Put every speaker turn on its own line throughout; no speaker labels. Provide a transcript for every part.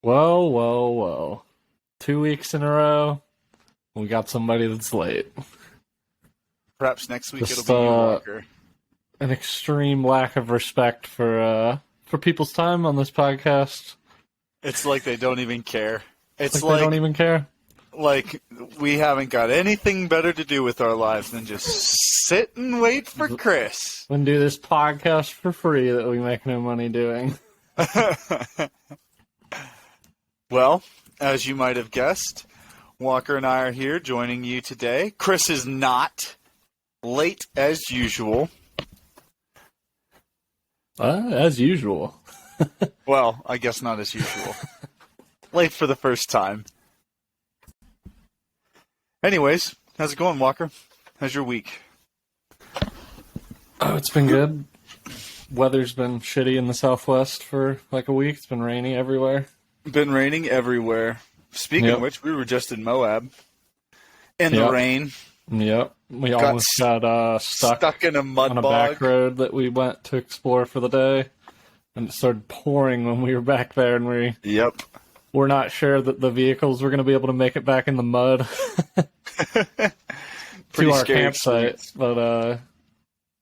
Well. 2 weeks in a row, we got somebody that's late.
Perhaps next week
Just,
it'll be you, Walker.
An extreme lack of respect for people's time on this podcast.
It's like they don't even care. It's
Like they don't even care.
Like we haven't got anything better to do with our lives than just sit and wait for Chris.
And do this podcast for free that we make no money doing.
Well, as you might have guessed, Walker and I are here joining you today. Chris is not late as usual.
As usual.
Well, I guess not as usual. Late for the first time. Anyways, how's it going, Walker? How's your week?
Oh, it's been good. Weather's been shitty in the Southwest for like a week. It's been rainy everywhere.
Been raining everywhere. Speaking of which, we were just in Moab. In the rain.
Yep. We almost got stuck
in a mud
on a
bog.
back road that we went to explore for the day. And it started pouring when we were back there, and we're not sure that the vehicles were going to be able to make it back in the mud to our campsite. But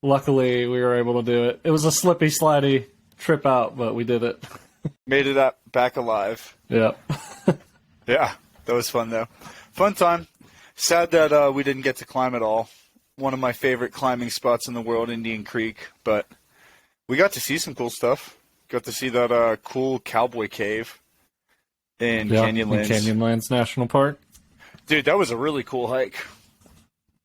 luckily, we were able to do it. It was a slippy, slidey trip out, but we did it.
Made it back alive.
Yeah.
Yeah, that was fun, though. Fun time. Sad that we didn't get to climb at all. One of my favorite climbing spots in the world, Indian Creek. But we got to see some cool stuff. Got to see that cool cowboy cave in Canyonlands.
In Canyonlands National Park.
Dude, that was a really cool hike.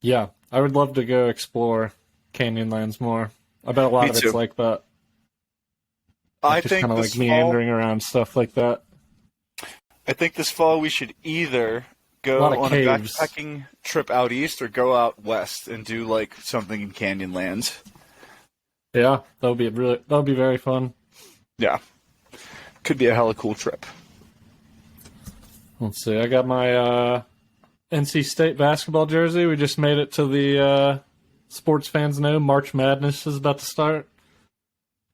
Yeah, I would love to go explore Canyonlands more. I bet a lot of it's like that.
I
just
think
kind of like meandering around, stuff like that.
I think this fall we should either go on a backpacking trip out east or go out west and do like something in Canyonlands.
Yeah, that would be very fun.
Yeah. Could be a hella cool trip.
Let's see. I got my NC State basketball jersey. We just made it to the sports fans know March Madness is about to start.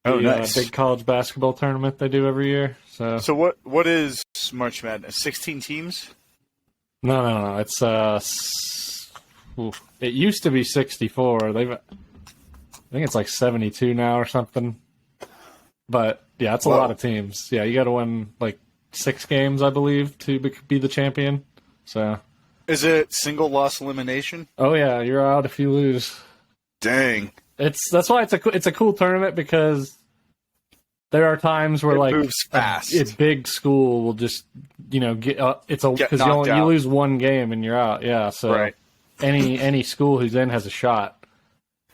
Oh, nice.
Big college basketball tournament they do every year. So
what is March Madness? 16 teams?
No. It's it used to be 64. I think it's like 72 now or something. But yeah, it's a lot of teams. Yeah, you got to win like 6 games, I believe, to be the champion. So
is it single loss elimination?
Oh yeah, you're out if you lose.
Dang.
That's why it's a cool tournament, because there are times where
it moves fast.
A big school will just get because you lose one game and you're out. Yeah, so
right.
any school who's in has a shot.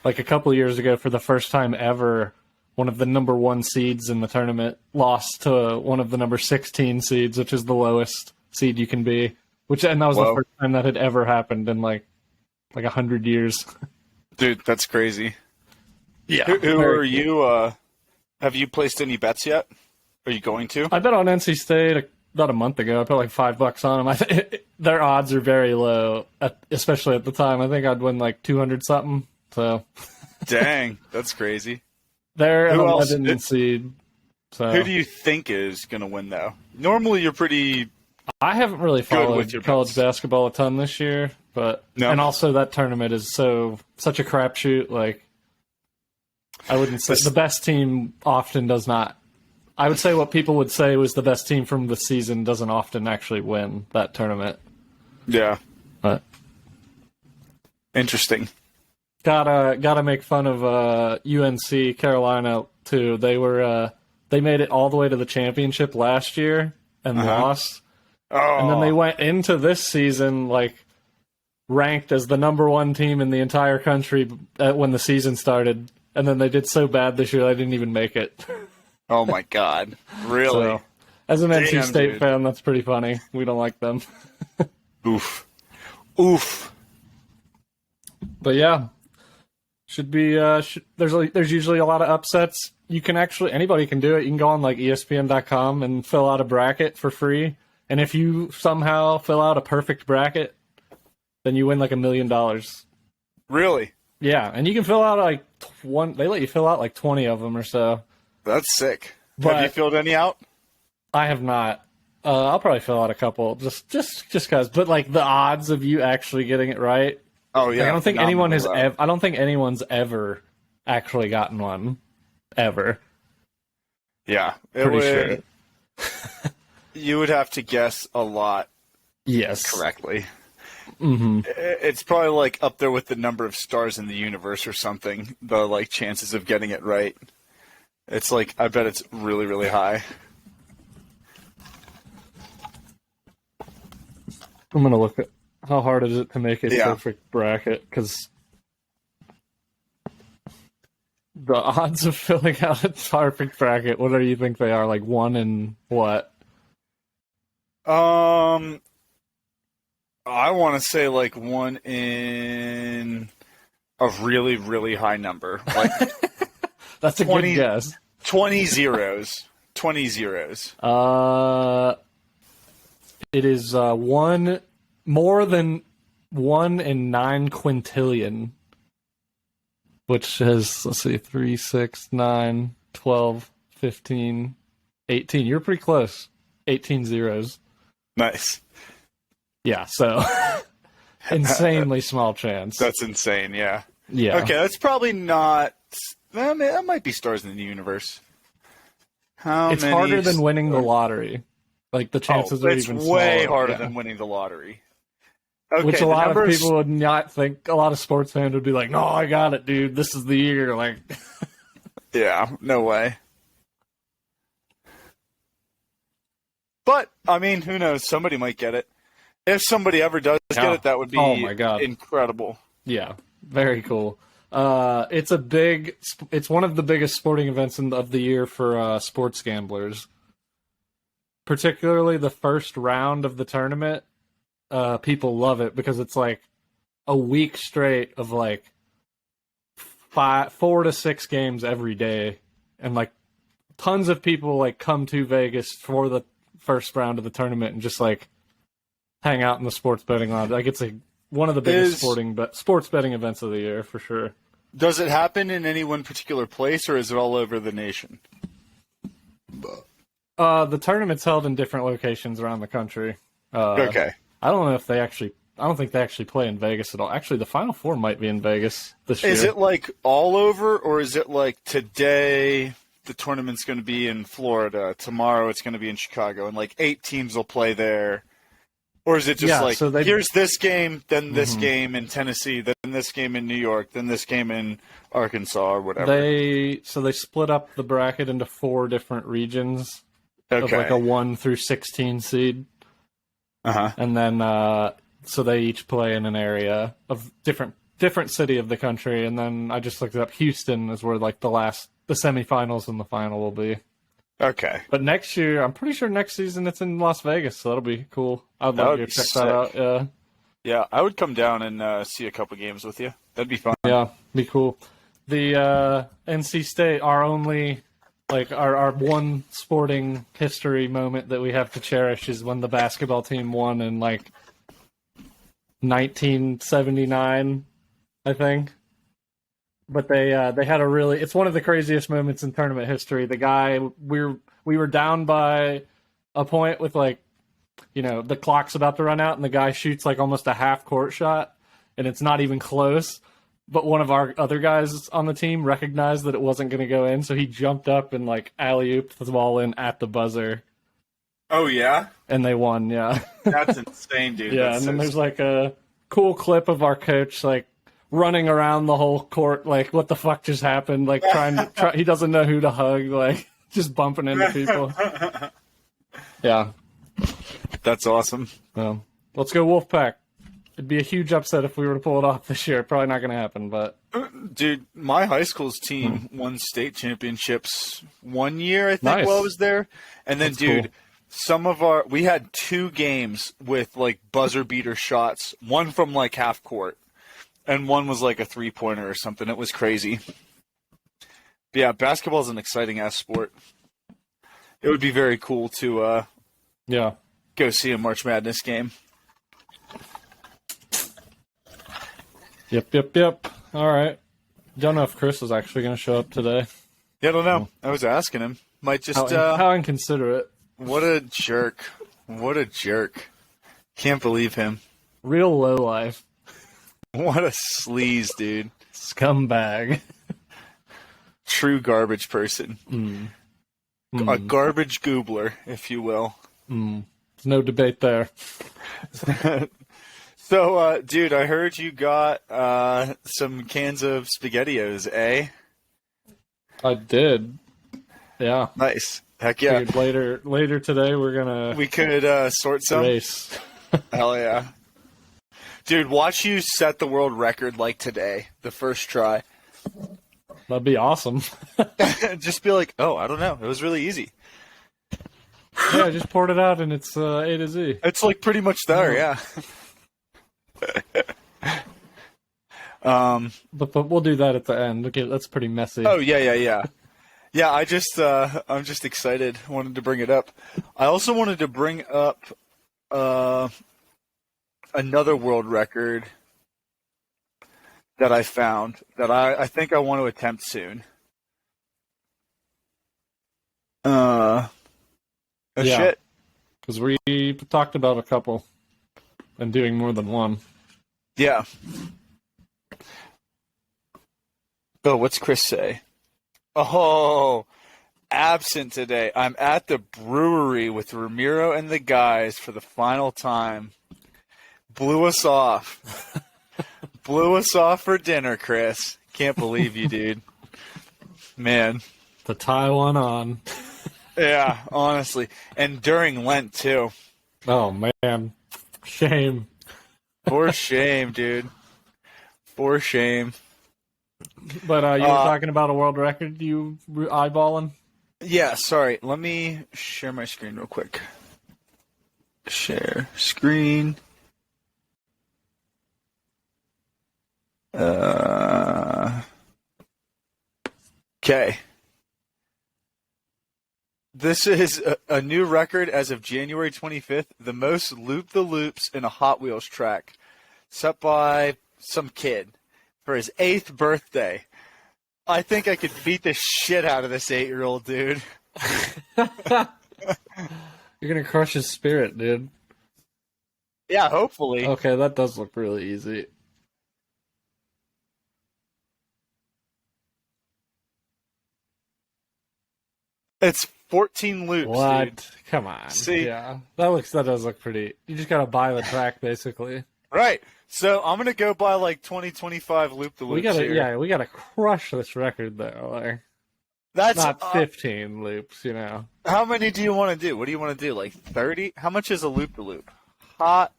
Like a couple of years ago, for the first time ever, one of the number 1 seeds in the tournament lost to one of the number 16 seeds, which is the lowest seed you can be. And that was the first time that had ever happened in like 100 years.
Dude, that's crazy.
Yeah.
Who are you? Have you placed any bets yet? Are you going to?
I bet on NC State about a month ago. I put like $5 on them. Their odds are very low, especially at the time. I think I'd win like 200 something. So,
dang, that's crazy.
They're an 11 seed. So
who do you think is going to win though? Normally, you're pretty.
I haven't really followed college basketball a ton this year, but and also that tournament is such a crapshoot. Like, I wouldn't say the best team often does not. I would say what people would say was the best team from the season doesn't often actually win that tournament.
Yeah,
but
interesting.
Gotta make fun of UNC Carolina too. They made it all the way to the championship last year and lost.
Oh.
And then they went into this season like ranked as the number 1 team in the entire country when the season started. And then they did so bad this year they didn't even make it.
Oh my God! Really?
So, as an NC State fan, that's pretty funny. We don't like them.
Oof.
But yeah, should be. There's usually a lot of upsets. You can anybody can do it. You can go on like ESPN.com and fill out a bracket for free. And if you somehow fill out a perfect bracket, then you win like $1 million.
Really?
Yeah, and you can fill out like they let you fill out like 20 of them or so.
That's sick.
But
have you filled any out?
I have not. I'll probably fill out a couple just because. But like the odds of you actually getting it right,
Oh yeah,
like, I don't think anyone has.
phenomenally low.
I don't think anyone's ever actually gotten one, ever.
Yeah,
Pretty sure.
You would have to guess a lot
Yes.
correctly.
Mm-hmm.
It's probably like up there with the number of stars in the universe or something. The like chances of getting it right. It's like I bet it's really really high.
I'm gonna look at how hard is it to make a
Yeah.
perfect bracket because the odds of filling out a perfect bracket. What do you think they are? Like 1 in what?
I want to say like 1 in a really really high number, like
That's a
20
good guess.
20 zeros. 20 zeros.
It is one more than 1 in 9 quintillion, which is, let's see, 3, 6, 9, 12, 15, 18. You're pretty close. 18 zeros.
Nice.
Yeah, so insanely small chance.
That's insane. Yeah.
Yeah.
Okay, that's probably not. I mean, that might be stars in the universe. How
It's
many
harder than winning the
stars-
lottery. Like the chances are
it's
even
way
smaller,
harder
yeah.
than winning the lottery. Okay,
Which a
the
lot of
numbers-
people would not think. A lot of sports fans would be like, "No, I got it, dude. This is the year." Like,
Yeah, no way. But I mean, who knows? Somebody might get it. If somebody ever does
Yeah.
get it, that would be
Oh my God.
incredible.
yeah, very cool. It's a big. It's one of the biggest sporting events of the year for sports gamblers. Particularly the first round of the tournament, people love it because it's like a week straight of like 4 to 6 games every day, and like tons of people like come to Vegas for the first round of the tournament and just like hang out in the sports betting lounge. Like it's one of the biggest sports betting events of the year for sure.
Does it happen in any one particular place, or is it all over the nation?
The tournament's held in different locations around the country.
Okay.
I don't know if they actually. I don't think they actually play in Vegas at all. Actually, the Final Four might be in Vegas this year.
Is it like all over, or is it like today the tournament's going to be in Florida, tomorrow it's going to be in Chicago, and like 8 teams will play there? Or is it just
Yeah,
like,
so they-
here's this game, then this game in Tennessee, then this game in New York, then this game in Arkansas, or whatever?
They split up the bracket into 4 different regions of
Okay.
like a 1 through 16 seed,
Uh-huh.
and then so they each play in an area of different city of the country. And then I just looked it up. Houston is where like the semifinals and the final will be.
Okay.
But next year, I'm pretty sure next season it's in Las Vegas, so that'll be cool. I'd
That
love
would
to
be
check
sick.
that out. Yeah.
Yeah, I would come down and see a couple games with you. That'd be fun.
Yeah, be cool. The NC State, our only, like, our one sporting history moment that we have to cherish is when the basketball team won in, like, 1979, I think. But they had it's one of the craziest moments in tournament history. The guy, we were down by a point with, like, you know, the clock's about to run out, and the guy shoots, like, almost a half-court shot, and it's not even close. But one of our other guys on the team recognized that it wasn't going to go in, so he jumped up and, like, alley-ooped the ball in at the buzzer,
Oh, yeah?
and they won, yeah.
That's insane, dude.
Yeah, and then there's, like, a cool clip of our coach, like, running around the whole court, like, what the fuck just happened? Like, he doesn't know who to hug, like, just bumping into people. Yeah.
That's awesome.
Well, let's go Wolfpack. It'd be a huge upset if we were to pull it off this year. Probably not going to happen, but
Dude, my high school's team won state championships one year, I think,
Nice.
while I was there. And then,
That's
dude,
cool.
we had 2 games with, like, buzzer beater shots, one from, like, half court, and one was, like, a 3-pointer or something. It was crazy. But yeah, basketball's an exciting ass sport. It would be very cool to
yeah.
go see a March Madness game.
Yep. All right. Don't know if Chris is actually going to show up today.
Yeah, I don't know. I was asking him. Might just
How inconsiderate.
what a jerk. What a jerk. Can't believe him.
Real low life.
What a sleaze, dude.
Scumbag.
True garbage person. A garbage goobler, if you will.
There's no debate there.
So, dude, I heard you got some cans of SpaghettiOs, eh?
I did. Yeah.
Nice. Heck yeah.
Figured later today we're gonna
We could sort some.
race.
Hell yeah. Dude, watch you set the world record like today, the first try.
That'd be awesome.
Just be like, oh, I don't know. It was really easy.
Yeah, I just poured it out and it's A to Z.
It's like pretty much there, yeah.
But we'll do that at the end. Okay, that's pretty messy.
Oh yeah. Yeah, I'm just excited. Wanted to bring it up. I also wanted to bring up another world record that I found that I think I want to attempt soon. Shit.
Because we talked about a couple and doing more than one.
Yeah. Oh, what's Chris say? Oh, absent today. I'm at the brewery with Ramiro and the guys for the final time. Blew us off. Blew us off for dinner, Chris. Can't believe you, dude. Man.
To tie one on.
Yeah, honestly. And during Lent, too.
Oh, man. Shame.
For shame, dude. For shame.
But you were talking about a world record you were eyeballing?
Yeah, sorry. Let me share my screen real quick. Share screen. Okay. This is a new record as of January 25th. The most loop-the-loops in a Hot Wheels track, set by some kid for his 8th birthday. I think I could beat the shit out of this 8-year-old dude.
You're going to crush his spirit, dude.
Yeah, hopefully.
Okay, that does look really easy.
It's 14 loops,
What?
dude.
Come on.
See?
Yeah. That does look pretty. You just got to buy the track, basically.
Right. So I'm gonna go buy like 25 loop-the-loops here.
We gotta crush this record though. Like,
That's
not 15 loops, you know.
How many do you want to do? What do you want to do? Like 30? How much is a loop-the-loop? Hot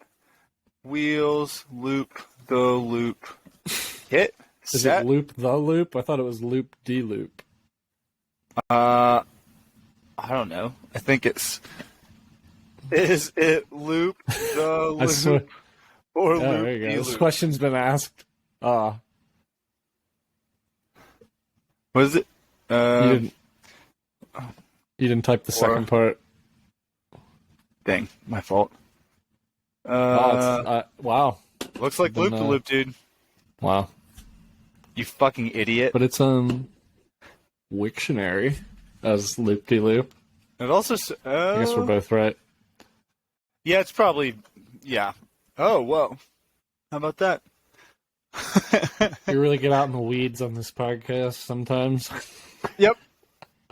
Wheels loop-the-loop kit
Is
set.
it loop the loop? I thought it was loop de loop.
I don't know. I think it's. Is it loop the
I swear.
loop or
Yeah,
loop
there you go.
de
This
loop?
question's been asked.
What is it?
You didn't type the second part.
Dang, my fault.
Wow.
Looks like
been,
loop the loop, dude.
Wow.
You fucking idiot.
But it's Wiktionary as loop de loop.
It also.
I guess we're both right.
Yeah, it's probably. Yeah. Oh, whoa. How about that?
You really get out in the weeds on this podcast sometimes.
Yep.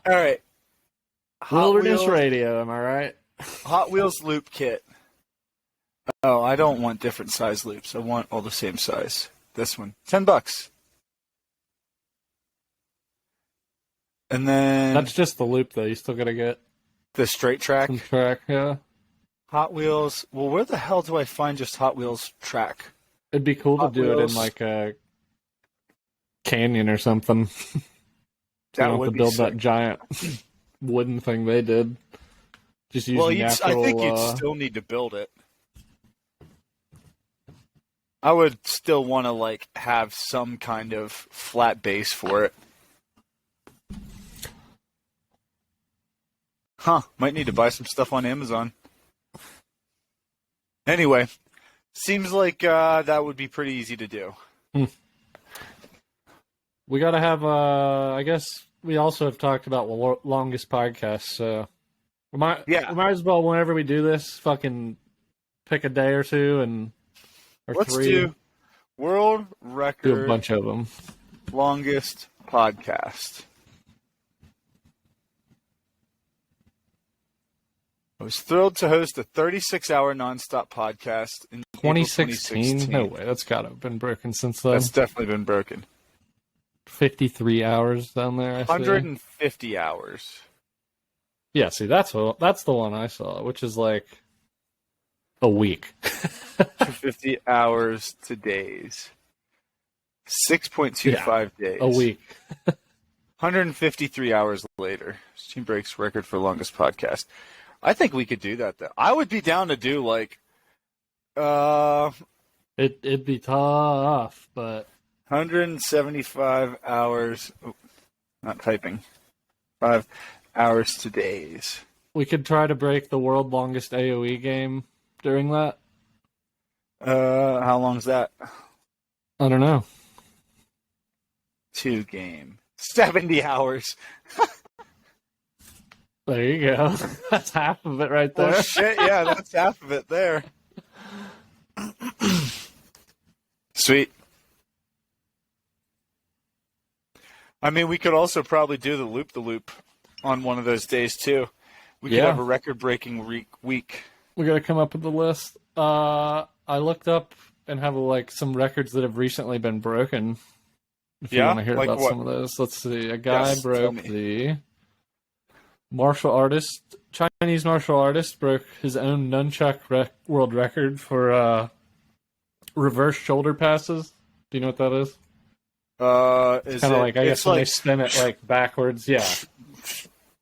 All right.
Wilderness
Wheels,
Radio, am I right?
Hot Wheels loop kit. Oh, I don't want different size loops. I want all the same size. This one, $10. And then
That's just the loop, though. You still gotta get
the straight track.
some track, yeah.
Hot Wheels. Well, where the hell do I find just Hot Wheels track?
It'd be cool
Hot
to do it
Wheels.
in, like, a canyon or something. So
That
you don't
would
have to
be
build
sick.
that giant wooden thing they did. Just using
Well,
natural...
I think you'd still need to build it. I would still want to like have some kind of flat base for it. Huh, might need to buy some stuff on Amazon. Anyway, seems like that would be pretty easy to do.
We gotta have, I guess we also have talked about longest podcast, so
Yeah.
We might as well, whenever we do this, fucking pick a day or two or
Let's
three.
do world
Do a
record
bunch of them.
longest podcast. I was thrilled to host a 36-hour nonstop podcast in April
2016? No way. That's got to have been broken since then.
That's definitely been broken.
53 hours down there, I see.
150 hours.
Yeah, see, that's the one I saw, which is like a week.
50 hours to days. 6.25 days.
A week.
153 hours later. Steam breaks record for longest podcast. I think we could do that, though. I would be down to do, like,
It'd be tough, but
175 hours. Oh, not typing. 5 hours to days.
we could try to break the world longest AoE game during that.
How long's that?
I don't know.
2 game. 70 hours.
There you go. That's half of it right there.
Oh, shit. Yeah, that's half of it there. Sweet. I mean, we could also probably do the loop on one of those days, too. We could
Yeah.
have a record-breaking week.
We gotta come up with the list. I looked up and have like some records that have recently been broken. If you
Yeah?
want to hear
Like
about
what?
some of those, let's see. A guy
Yes, tell
broke
me.
the Chinese martial artist broke his own nunchuck world record for reverse shoulder passes. Do you know what that is?
Is
Kind of
it,
like, I guess,
it's
when
like,
they spin it like backwards. Yeah.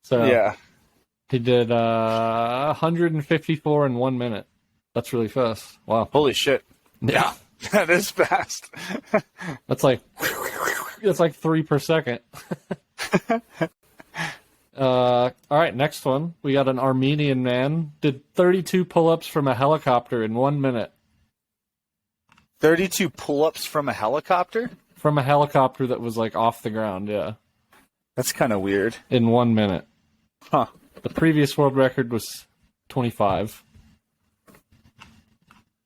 So
yeah.
he did 154 in 1 minute. That's really fast. Wow.
Holy shit.
Yeah.
That is fast.
That's like 3 per second. All right, next one. We got an Armenian man did 32 pull-ups from a helicopter in 1 minute.
32 pull-ups from a helicopter?
From a helicopter that was like off the ground, yeah,
That's kind of weird.
in 1 minute.
Huh.
The previous world record was 25.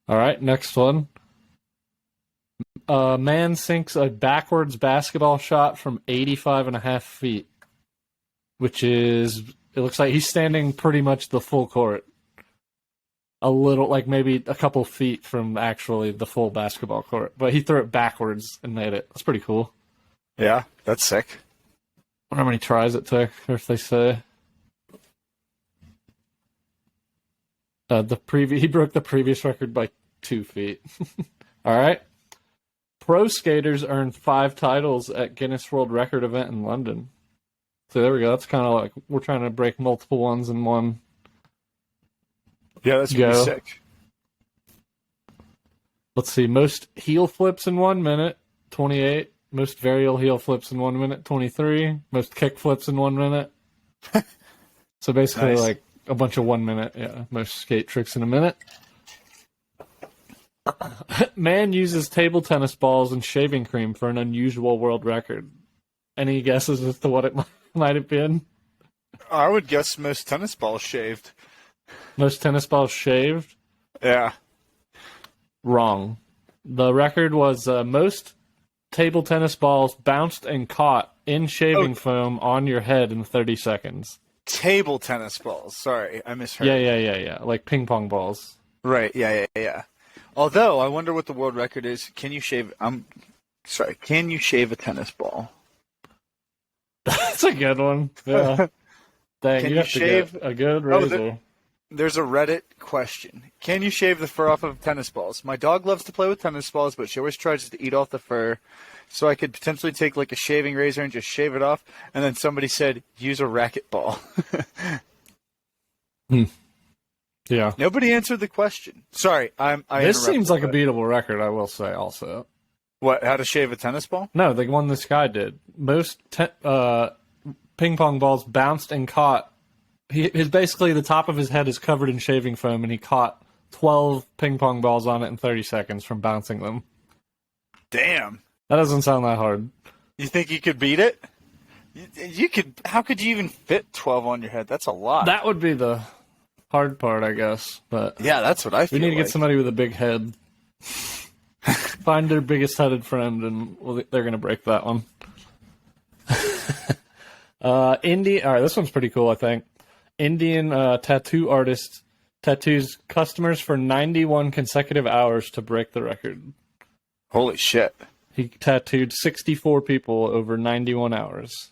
All right, next one. A man sinks a backwards basketball shot from 85.5 feet, which is, it looks like he's standing pretty much the full court. A little, like maybe a couple feet from actually the full basketball court. But he threw it backwards and made it. That's pretty cool.
Yeah, that's sick.
I wonder how many tries it took, or if they say. He broke the previous record by 2 feet. All right. Pro skaters earned 5 titles at Guinness World Record event in London. So there we go. That's kind of like we're trying to break multiple ones in one.
Yeah, that's pretty
Go.
sick.
Let's see. Most heel flips in 1 minute, 28. Most varial heel flips in 1 minute, 23. Most kick flips in 1 minute. So basically,
Nice.
like a bunch of 1 minute. Yeah, most skate tricks in a minute. Man uses table tennis balls and shaving cream for an unusual world record. Any guesses as to what it might have been?
I would guess most tennis balls shaved.
Most tennis balls shaved?
Yeah.
Wrong. The record was most table tennis balls bounced and caught in shaving foam on your head in 30 seconds.
Table tennis balls. Sorry, I misheard.
Yeah. Like ping pong balls.
Right, yeah. Although, I wonder what the world record is. Can you shave... Can you shave a tennis ball?
That's a good one. Yeah. Dang,
Can
you
you
have to
shave-
get a good
Oh,
razor.
There's a Reddit question. Can you shave the fur off of tennis balls? My dog loves to play with tennis balls, but she always tries to eat off the fur. So I could potentially take like a shaving razor and just shave it off. And then somebody said, use a racquetball.
Yeah.
Nobody answered the question. Sorry, I
This
interrupted,
seems like a
but-
beatable record, I will say also.
What, how to shave a tennis ball?
No, the one this guy did. Most ping pong balls bounced and caught. His basically the top of his head is covered in shaving foam, and he caught 12 ping pong balls on it in 30 seconds from bouncing them.
Damn.
That doesn't sound that hard.
You think you could beat it? You could. How could you even fit 12 on your head? That's a lot.
That would be the hard part, I guess. But
yeah, that's what I feel.
we need to get
like.
somebody with a big head. Find their biggest headed friend, and they're going to break that one. All right, this one's pretty cool, I think. Indian tattoo artist tattoos customers for 91 consecutive hours to break the record.
Holy shit.
He tattooed 64 people over 91 hours.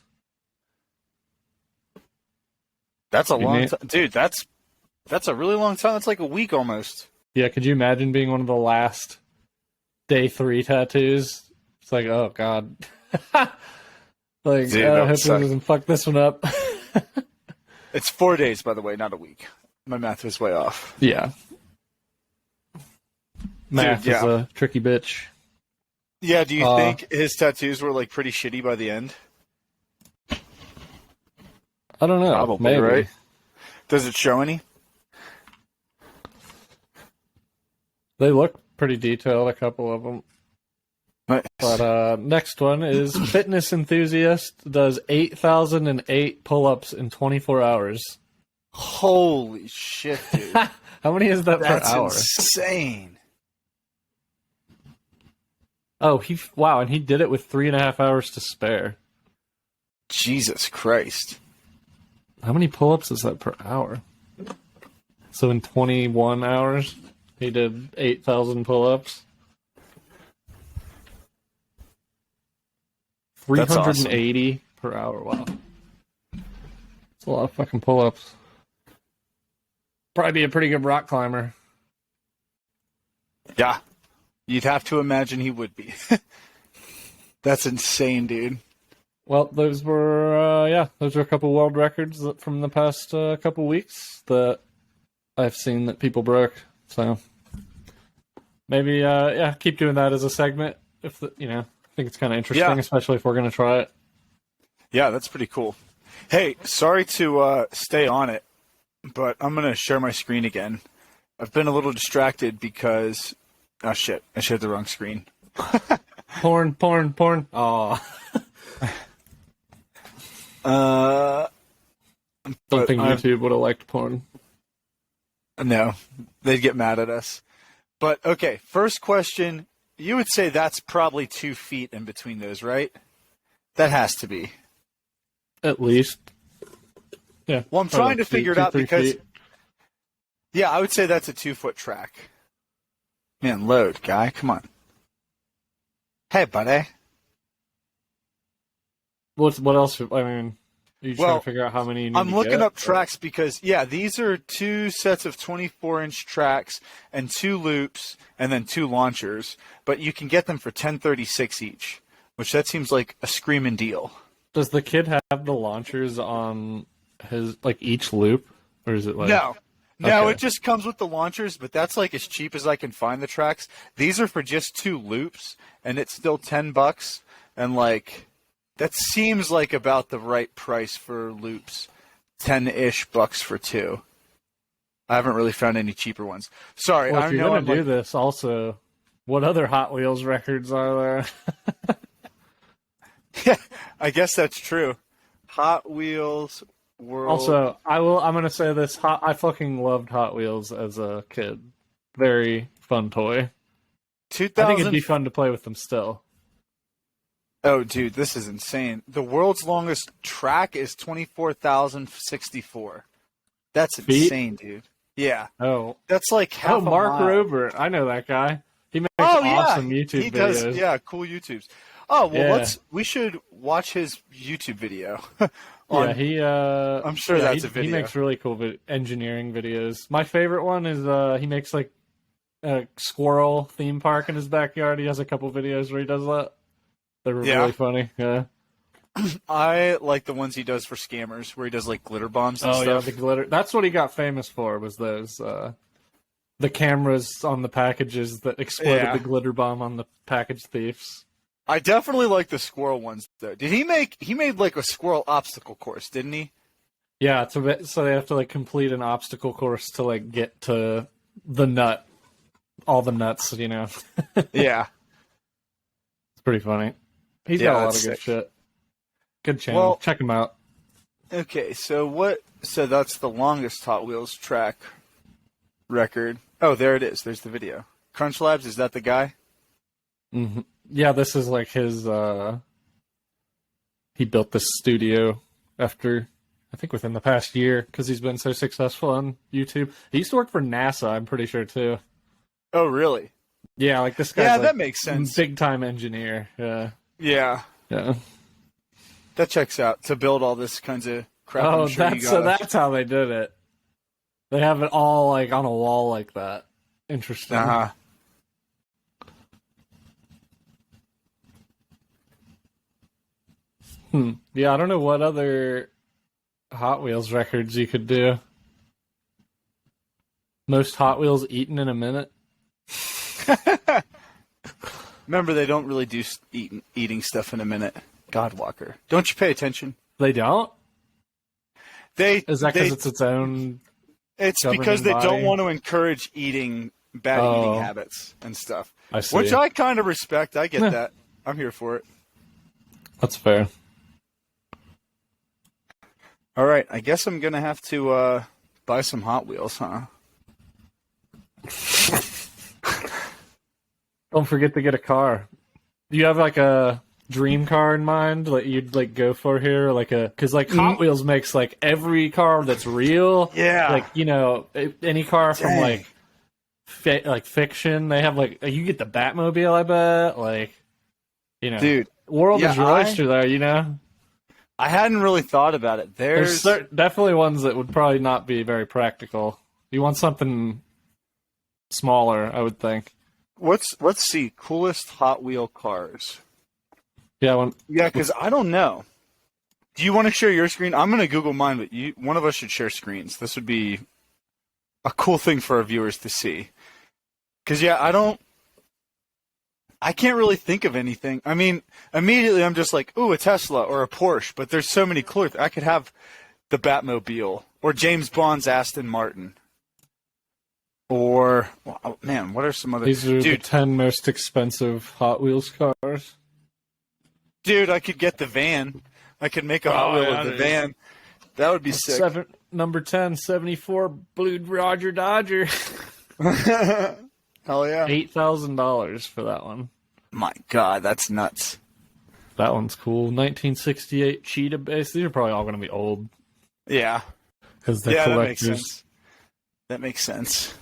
That's a long time. Dude, that's a really long time. That's like a week almost.
Yeah, could you imagine being one of the last day 3 tattoos? It's like, oh, God. Like,
Dude,
I hope he doesn't fuck this one up.
It's 4 days, by the way, not a week. My math was way off.
Yeah. Math
Dude, yeah.
is a tricky bitch.
Yeah, do you think his tattoos were like pretty shitty by the end?
I don't know.
Probably,
maybe.
right? Does it show any?
They look pretty detailed, a couple of them.
Nice.
But next one is fitness enthusiast does 8,008 pull-ups in 24 hours.
Holy shit, dude.
How many is that
That's
per hour?
insane.
Oh, wow, and he did it with 3.5 hours to spare.
Jesus Christ.
How many pull-ups is that per hour? So in 21 hours, he did 8,000 pull-ups.
That's
380 per hour. Wow. That's a lot of fucking pull-ups. Probably be a pretty good rock climber.
Yeah. You'd have to imagine he would be. That's insane, dude.
Well, those were a couple world records from the past couple weeks that I've seen that people broke. So maybe keep doing that as a segment if I think it's kind of interesting, especially if we're going to try it.
Yeah, that's pretty cool. Hey, sorry to stay on it, but I'm going to share my screen again. I've been a little distracted because... Oh, shit. I shared the wrong screen.
Porn. Oh. Don't think YouTube would have liked porn.
No, they'd get mad at us. But, okay, first question. You would say that's probably 2 feet in between those, right? That has to be.
At least. Yeah.
Well, I'm trying to figure it out because...
feet.
Yeah, I would say that's a 2-foot track. Man, load, guy. Come on. Hey, buddy.
What else? I mean, are you trying to figure out how many you need
I'm
to
looking
get,
up tracks because, these are 2 sets of 24-inch tracks and 2 loops and then 2 launchers. But you can get them for $10.36 each, which that seems like a screaming deal.
Does the kid have the launchers on his, like, each loop? Or is it like...
No,
Okay.
It just comes with the launchers, but that's like as cheap as I can find the tracks. These are for just 2 loops, and it's still $10. And, like, that seems like about the right price for loops. 10-ish bucks for 2. I haven't really found any cheaper ones. Sorry,
Well,
I
if you're
know
going to do this, also, what other Hot Wheels records are there?
Yeah, I guess that's true. Hot Wheels World.
Also, I'm going to say this. I fucking loved Hot Wheels as a kid. Very fun toy.
2000...
I think it'd be fun to play with them still.
Oh, dude, this is insane. The world's longest track is 24,064. That's insane, dude. Yeah.
Oh.
That's like half a
Mark
mile.
Rober. I know that guy. He makes awesome YouTube
he
videos.
does, yeah, cool YouTubes. Oh, well,
Yeah.
we should watch his YouTube video.
I'm
sure that's a video.
He makes really cool engineering videos. My favorite one is he makes like a squirrel theme park in his backyard. He has a couple videos where he does that. They're really funny. Yeah.
I like the ones he does for scammers, where he does like glitter bombs and
Oh
stuff.
yeah, the glitter. That's what he got famous for. Was those the cameras on the packages that exploded the glitter bomb on the package thieves.
I definitely like the squirrel ones though. Did he made like a squirrel obstacle course, didn't he?
Yeah, so they have to like complete an obstacle course to like get to the nut, all the nuts,
Yeah.
It's pretty funny. He's got a lot of good shit. Good channel.
Well-
Check him out.
Okay, so that's the longest Hot Wheels track record. Oh, there it is. There's the video. Crunch Labs, is that the guy?
Hmm. Yeah, this is like his. He built this studio after, I think, within the past year because he's been so successful on YouTube. He used to work for NASA, I'm pretty sure too.
Oh, really?
Yeah, like this guy's
Yeah,
like,
that makes sense.
big time engineer. Yeah,
Yeah,
yeah.
that checks out to build all this kinds of crap.
Oh,
I'm sure you
so
gotta-
that's how they did it. They have it all like on a wall like that. Interesting.
Uh-huh.
Yeah, I don't know what other Hot Wheels records you could do. Most Hot Wheels eaten in a minute.
Remember, they don't really do eating stuff in a minute. Godwalker. Don't you pay attention?
They don't?
They
Is that because it's its own?
It's
governing
because they
body?
don't want to encourage bad
Oh.
eating habits and stuff.
I see.
Which I kind of respect. I get that. I'm here for it.
That's fair.
All right, I guess I'm gonna have to buy some Hot Wheels, huh?
Don't forget to get a car. Do you have like a dream car in mind that you'd like go for here? Like because like Hot Wheels makes like every car that's real.
Yeah.
Like, you know, any car from
Dang.
like fiction. They have like you get the Batmobile, I bet. Like, you know,
Dude,
world
yeah,
is your oyster there. You know,
I hadn't really thought about it.
there's definitely ones that would probably not be very practical. You want something smaller, I would think.
Let's see, coolest Hot Wheel cars.
Yeah,
Yeah, because I don't know. Do you want to share your screen? I'm gonna Google mine, but one of us should share screens. This would be a cool thing for our viewers to see. Because yeah, I can't really think of anything. I mean, immediately I'm just like, ooh, a Tesla or a Porsche. But there's so many cooler. I could have the Batmobile or James Bond's Aston Martin. Or, oh, man, what are some other...
these are the
Dude,
10 most expensive Hot Wheels cars.
dude, I could get the van. I could make a Hot Wheel
yeah,
with the
dude.
van. That would be sick.
Number 10, 74 Blue Roger Dodger.
Hell yeah.
$8,000 for that one.
My God, that's nuts.
That one's cool. 1968 Cheetah base. These are probably all going to be old
Yeah.
because they're
Yeah, that makes
collectors.
sense. That makes sense.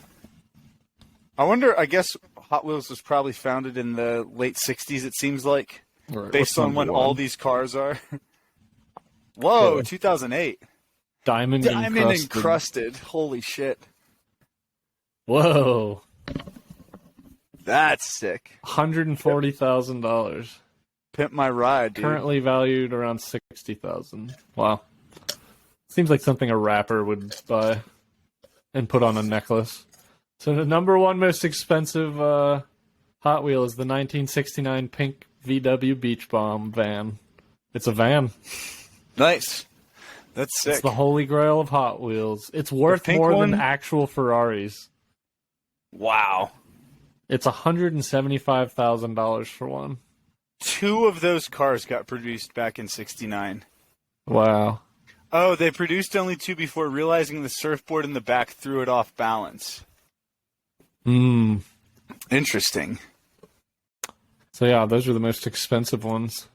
I wonder, I guess Hot Wheels was probably founded in the late 60s, it seems like,
Right,
based
what's
on when
number
all
one?
these cars are. Whoa,
Yeah.
2008.
Diamond
Encrusted. Holy shit.
Whoa.
That's sick.
$140,000.
Pimp my ride, dude.
Currently valued around $60,000. Wow. Seems like something a rapper would buy and put on a necklace. So the number one most expensive Hot Wheel is the 1969 pink VW Beach Bomb van. It's a van.
Nice. That's sick.
It's the holy grail of Hot Wheels. It's worth
pink
more
one?
than actual Ferraris.
Wow.
It's $175,000 for one.
2 of those cars got produced back in 69.
Wow.
Oh, they produced only 2 before realizing the surfboard in the back threw it off balance.
Hmm.
Interesting.
So yeah, those are the most expensive ones.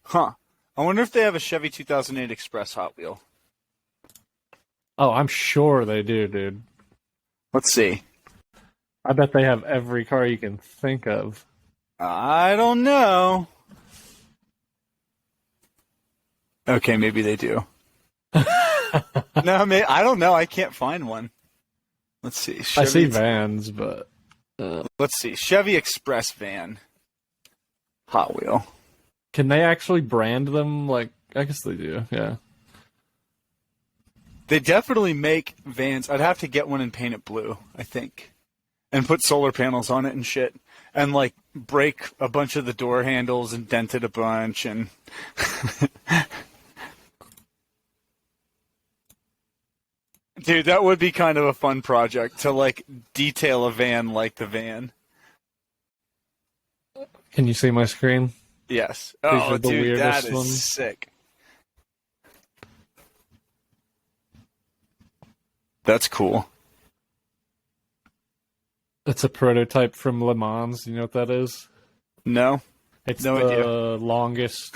Huh. I wonder if they have a Chevy 2008 Express Hot Wheel.
Oh, I'm sure they do, dude.
Let's see.
I bet they have every car you can think of.
I don't know. Okay, maybe they do. No, I don't know. I can't find one. Let's see.
I see vans, but
Let's see. Chevy Express van. Hot Wheel.
can they actually brand them? Like, I guess they do. Yeah.
They definitely make vans. I'd have to get one and paint it blue, I think. And put solar panels on it and shit. And, like, break a bunch of the door handles and dent it a bunch and... Dude, that would be kind of a fun project to, like, detail a van like the van.
Can you see my screen?
Yes.
These
Oh,
are the
dude, that
weirdest
is
ones.
sick. That's cool.
It's a prototype from Le Mans. You know what that is?
No?
It's
No
the
idea.
longest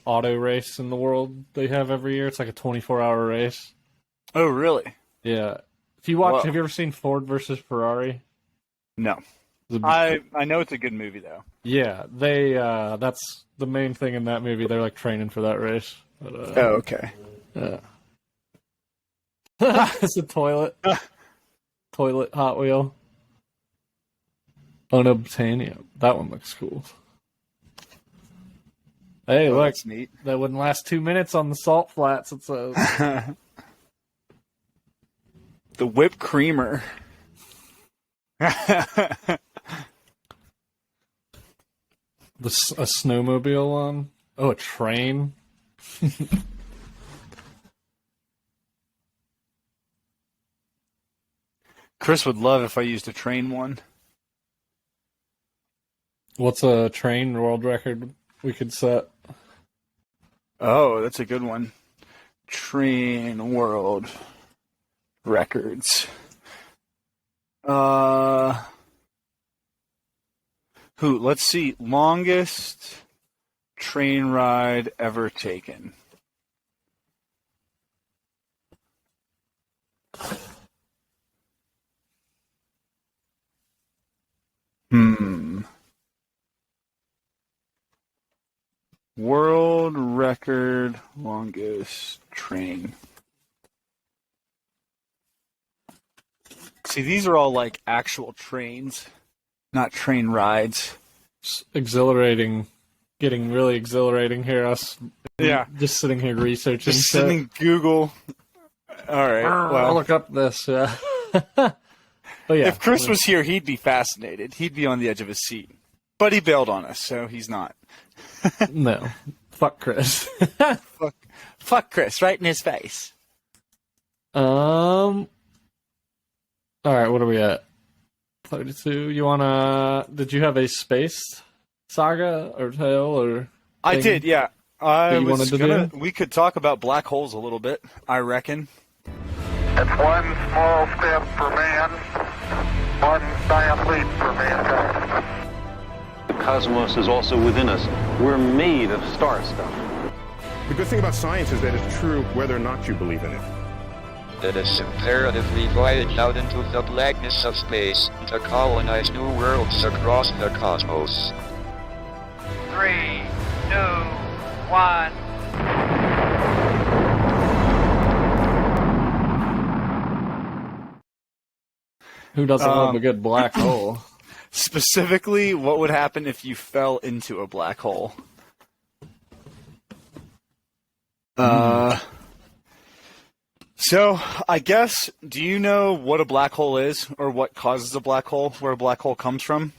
auto race in the world they have every year. It's like a 24-hour race.
Oh, really?
Yeah. If you watch,
Whoa.
have you ever seen Ford versus Ferrari?
No.
The-
I know it's a good movie, though.
Yeah, they. That's the main thing in that movie. They're like training for that race. But,
Oh, okay.
yeah. It's a toilet. Toilet Hot Wheel. Unobtainium. That one looks cool. Hey,
Oh,
look.
that's neat.
That wouldn't last 2 minutes on the salt flats, it says.
The whipped creamer.
A snowmobile one. Oh, a train.
Chris would love if I used a train one.
What's a train world record we could set?
Oh, that's a good one. Train world records. Let's see. Longest train ride ever taken. World record longest train. See, these are all like actual trains, not train rides.
It's exhilarating. Getting really exhilarating here. Us
Yeah.
just sitting here researching.
Just
shit.
sitting in Google. All right.
I'll
Well,
look up this. Yeah. But yeah.
if Chris was here, he'd be fascinated. He'd be on the edge of his seat. But he bailed on us, so he's not.
No. Fuck Chris.
Fuck Chris, right in his face.
All right, what are we at? 32. You wanna? Did you have a space saga or tale or?
I
thing
did, yeah.
that you wanted to do?
We could talk about black holes a little bit, I reckon.
It's one small step for man, one giant leap for mankind.
The cosmos is also within us. We're made of star stuff.
The good thing about science is that it's true whether or not you believe in it.
It is imperative we voyage out into the blackness of space to colonize new worlds across the cosmos.
3, 2, 1.
Who doesn't love a good black hole?
Specifically, what would happen if you fell into a black hole? So, I guess, do you know what a black hole is, or what causes a black hole, where a black hole comes from?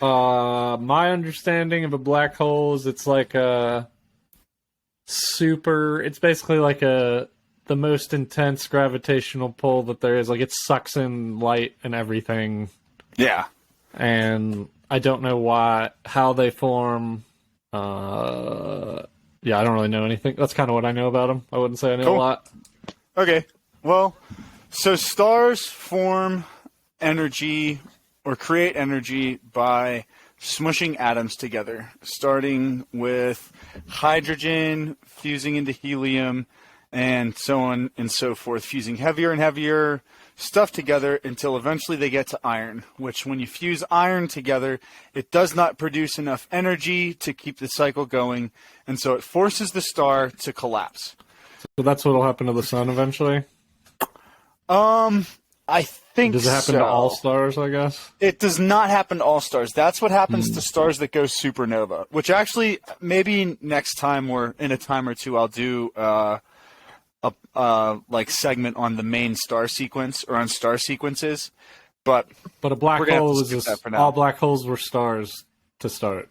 My understanding of a black hole is it's like a it's basically like the most intense gravitational pull that there is. Like it sucks in light and everything.
Yeah.
And I don't know how they form. Yeah, I don't really know anything. That's kind of what I know about them. I wouldn't say I know a
Cool.
lot.
Okay. Well, so stars form energy or create energy by smushing atoms together, starting with hydrogen fusing into helium and so on and so forth, fusing heavier and heavier stuff together until eventually they get to iron, which when you fuse iron together, it does not produce enough energy to keep the cycle going, and so it forces the star to collapse.
So that's what'll happen to the sun eventually.
I think
Does it happen
so.
to all stars, I guess?
It does not happen to all stars. That's what happens to stars that go supernova, which actually maybe next time or in a time or two I'll do like segment on the main star sequence or on star sequences. But
But a black
We're gonna have
hole
to
is
skip
just
that for now.
all black holes were stars to start.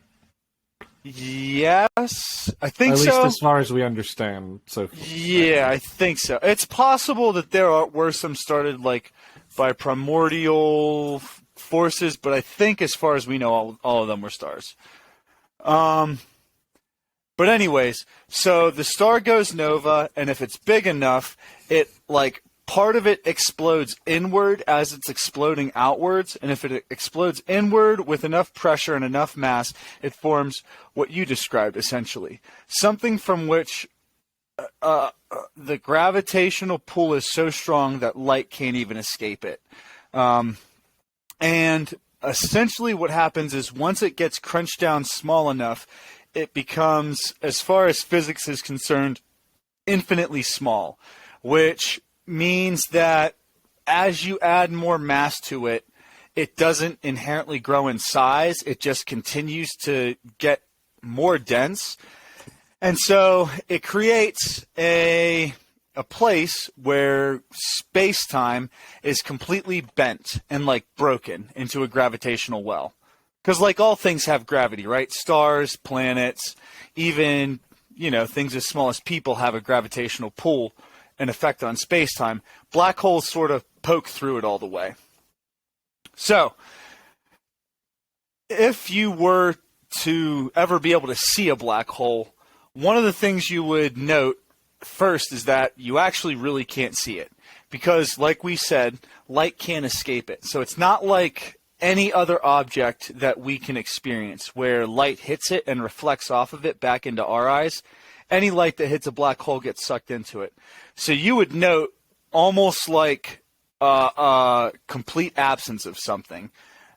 yes, I think
At least
so.
as far as we understand. So
Yeah, I think so. It's possible that were some started like by primordial forces, but I think as far as we know, all of them were stars. But anyways, so the star goes nova, and if it's big enough, it like part of it explodes inward as it's exploding outwards, and if it explodes inward with enough pressure and enough mass, it forms what you described, essentially. Something from which the gravitational pull is so strong that light can't even escape it. And essentially what happens is once it gets crunched down small enough, it becomes, as far as physics is concerned, infinitely small, which means that as you add more mass to it, it doesn't inherently grow in size. It just continues to get more dense. And so it creates a place where space-time is completely bent and like broken into a gravitational well. Because like all things have gravity, right? Stars, planets, even, things as small as people have a gravitational pull and effect on space-time. Black holes sort of poke through it all the way. So, if you were to ever be able to see a black hole, one of the things you would note first is that you actually really can't see it. Because, like we said, light can't escape it. So it's not like any other object that we can experience where light hits it and reflects off of it back into our eyes. Any light that hits a black hole gets sucked into it. So you would note almost like a complete absence of something.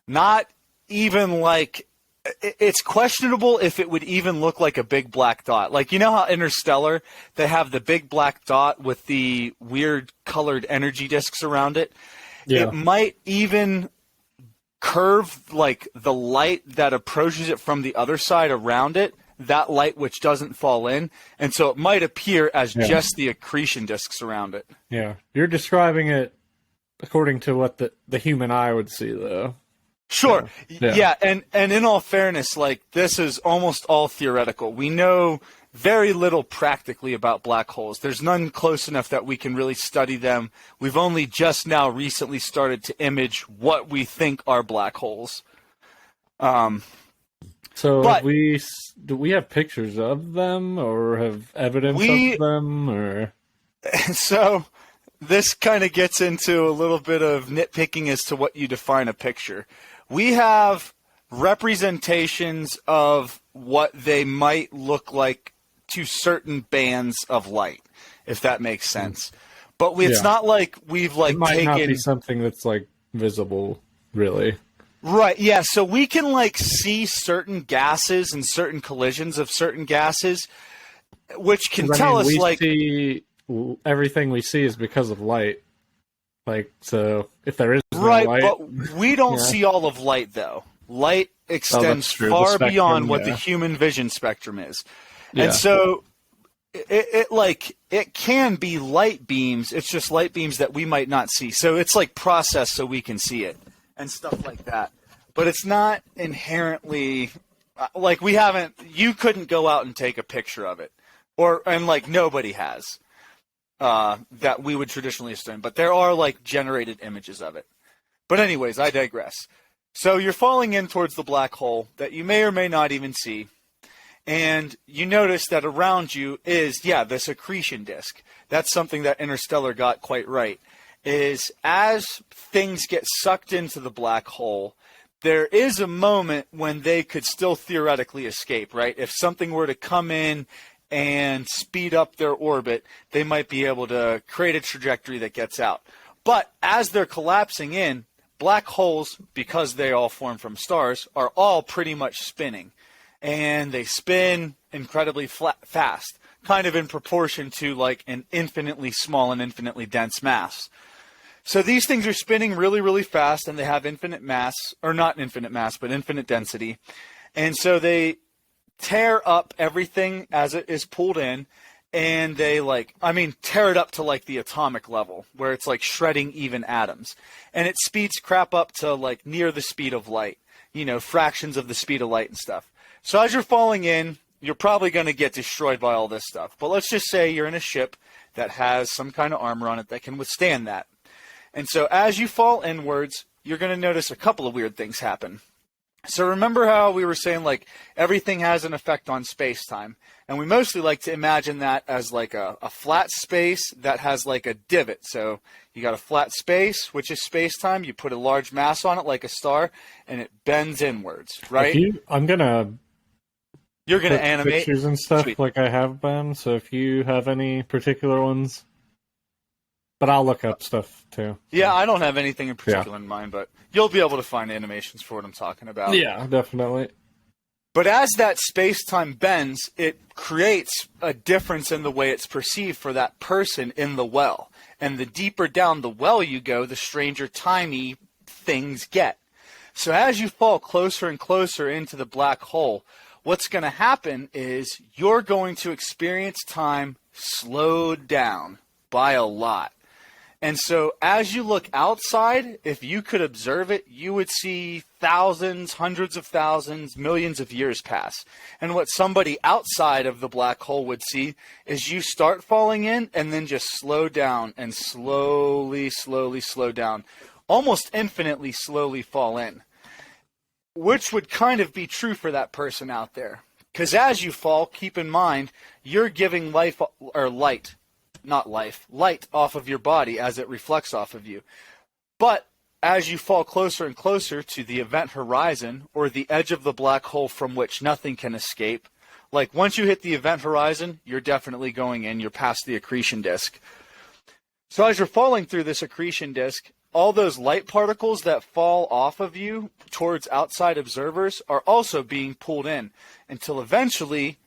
Not even like, it's questionable if it would even look like a big black dot. Like, you know how Interstellar, they have the big black dot with the weird colored energy disks around it? Yeah. It might even curve like the light that approaches it from the other side around it, that light which doesn't fall in, and so it might appear as just the accretion disks around it.
Yeah, you're describing it according to what the human eye would see, though.
Sure. Yeah, and in all fairness, like, this is almost all theoretical. We know very little practically about black holes. There's none close enough that we can really study them. We've only just now recently started to image what we think are black holes.
So do we have pictures of them or have evidence of them? Or
so this kind of gets into a little bit of nitpicking as to what you define a picture. We have representations of what they might look like to certain bands of light, if that makes sense. But it's not like we've like
it might
taken
not be something that's like visible, really.
Right, yeah, so we can like see certain gases and certain collisions of certain gases, which can tell us like
everything we see is because of light. Like, so if there is no
light,
but
we don't see all of light though. Light extends far beyond what the human vision spectrum is. And so it can be light beams. It's just light beams that we might not see. So it's like processed so we can see it and stuff like that. But it's not inherently like you couldn't go out and take a picture of it, and like nobody has that we would traditionally assume. But there are like generated images of it. But anyways, I digress. So you're falling in towards the black hole that you may or may not even see. And you notice that around you is, this accretion disk. That's something that Interstellar got quite right. Is as things get sucked into the black hole, there is a moment when they could still theoretically escape, right? If something were to come in and speed up their orbit, they might be able to create a trajectory that gets out. But as they're collapsing in, black holes, because they all form from stars, are all pretty much spinning. And they spin incredibly fast, kind of in proportion to like an infinitely small and infinitely dense mass. So these things are spinning really, really fast, and they have infinite mass, or not infinite mass, but infinite density. And so they tear up everything as it is pulled in, and they tear it up to like the atomic level, where it's like shredding even atoms. And it speeds crap up to like near the speed of light, fractions of the speed of light and stuff. So as you're falling in, you're probably going to get destroyed by all this stuff. But let's just say you're in a ship that has some kind of armor on it that can withstand that. And so as you fall inwards, you're going to notice a couple of weird things happen. So remember how we were saying, like, everything has an effect on space-time, and we mostly like to imagine that as like a flat space that has like a divot. So you got a flat space, which is space-time. You put a large mass on it like a star, and it bends inwards, right?
I'm gonna
You're going to
put
animate
pictures and stuff
Sweet.
like I have been. So if you have any particular ones, but I'll look up stuff too.
Yeah, I don't have anything in particular in mind, but you'll be able to find animations for what I'm talking about.
Yeah, definitely.
But as that space-time bends, it creates a difference in the way it's perceived for that person in the well. And the deeper down the well you go, the stranger timey things get. So as you fall closer and closer into the black hole, what's going to happen is you're going to experience time slowed down by a lot. And so as you look outside, if you could observe it, you would see thousands, hundreds of thousands, millions of years pass. And what somebody outside of the black hole would see is you start falling in and then just slow down and slowly, slowly slow down, almost infinitely slowly fall in, which would kind of be true for that person out there. Because as you fall, keep in mind, you're giving light off of your body as it reflects off of you. But as you fall closer and closer to the event horizon, or the edge of the black hole from which nothing can escape, like once you hit the event horizon, you're definitely going in, you're past the accretion disk. So as you're falling through this accretion disk, all those light particles that fall off of you towards outside observers are also being pulled in, until eventually,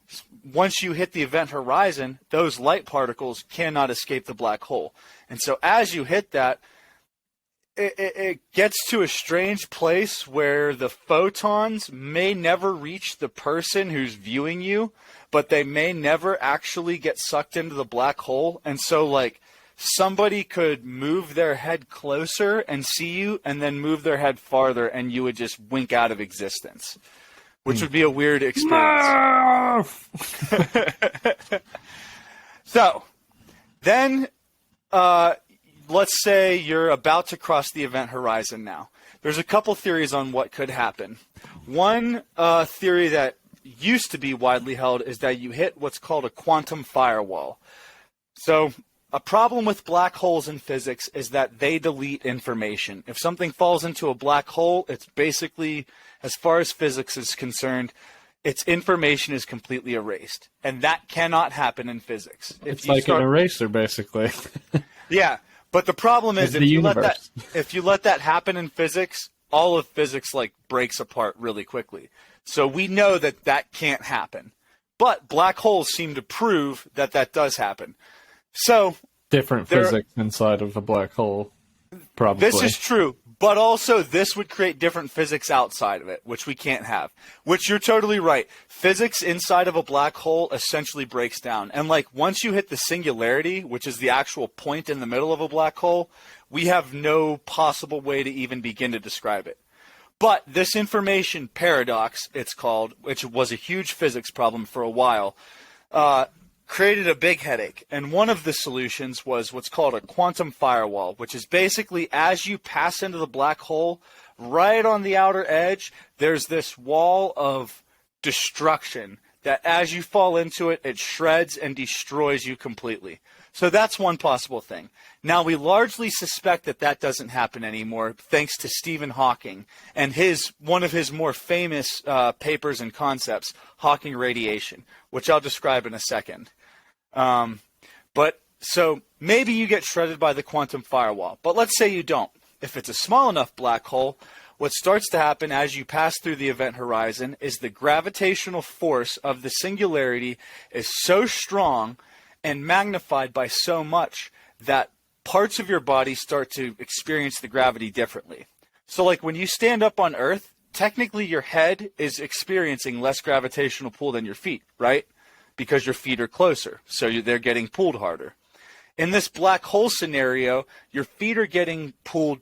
once you hit the event horizon, those light particles cannot escape the black hole. And so as you hit that, it gets to a strange place where the photons may never reach the person who's viewing you, but they may never actually get sucked into the black hole. And so, like, somebody could move their head closer and see you, and then move their head farther, and you would just wink out of existence, which would be a weird experience. So, then, let's say you're about to cross the event horizon now. There's a couple theories on what could happen. One theory that used to be widely held is that you hit what's called a quantum firewall. So, a problem with black holes in physics is that they delete information. If something falls into a black hole, it's basically, as far as physics is concerned, its information is completely erased. And that cannot happen in physics.
It's like an eraser, basically.
Yeah, but the problem is
It's the universe.
if you let that happen in physics, all of physics like breaks apart really quickly. So we know that that can't happen. But black holes seem to prove that that does happen. So
Different physics inside of a black hole, probably.
this is true, but also this would create different physics outside of it, which we can't have. Which you're totally right. Physics inside of a black hole essentially breaks down. And like once you hit the singularity, which is the actual point in the middle of a black hole, we have no possible way to even begin to describe it. But this information paradox, it's called, which was a huge physics problem for a while, created a big headache. And one of the solutions was what's called a quantum firewall, which is basically as you pass into the black hole, right on the outer edge, there's this wall of destruction that as you fall into it, it shreds and destroys you completely. So that's one possible thing. Now, we largely suspect that that doesn't happen anymore, thanks to Stephen Hawking and one of his more famous papers and concepts, Hawking radiation, which I'll describe in a second. But so maybe you get shredded by the quantum firewall, but let's say you don't. If it's a small enough black hole, what starts to happen as you pass through the event horizon is the gravitational force of the singularity is so strong and magnified by so much that parts of your body start to experience the gravity differently. So like when you stand up on Earth, technically your head is experiencing less gravitational pull than your feet, right? Because your feet are closer, so they're getting pulled harder. In this black hole scenario, your feet are getting pulled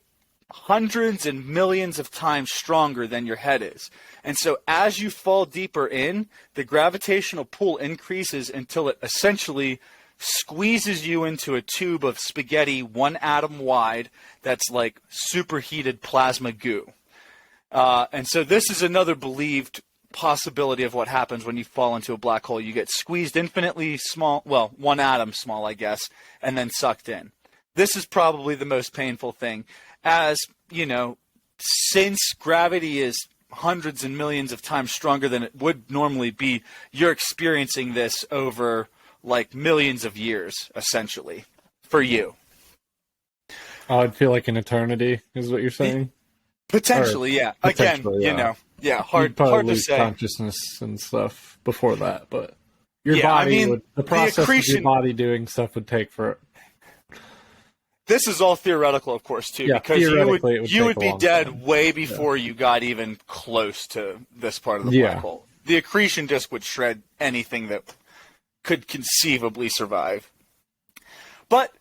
hundreds and millions of times stronger than your head is. And so as you fall deeper in, the gravitational pull increases until it essentially squeezes you into a tube of spaghetti 1 atom wide that's like superheated plasma goo. And so this is another believed possibility of what happens when you fall into a black hole. You get squeezed infinitely small, well, one atom small, I guess, and then sucked in. This is probably the most painful thing, as, you know, since gravity is hundreds and millions of times stronger than it would normally be, you're experiencing this over, like, millions of years, essentially, for you.
Oh, I'd feel like an eternity, is what you're saying?
Potentially, yeah. Again,
potentially,
you know, yeah, hard
You'd probably
to
lose
say.
consciousness and stuff before that, but your
Yeah, I
body
mean,
would, the
the
process of your
accretion-
body doing stuff would take for
This is all theoretical, of course, too,
Yeah,
because you
theoretically, it
would
would
you
take
would
a
be
long
dead
time.
way before you got even close to this part of the black hole. The accretion disk would shred anything that could conceivably survive. But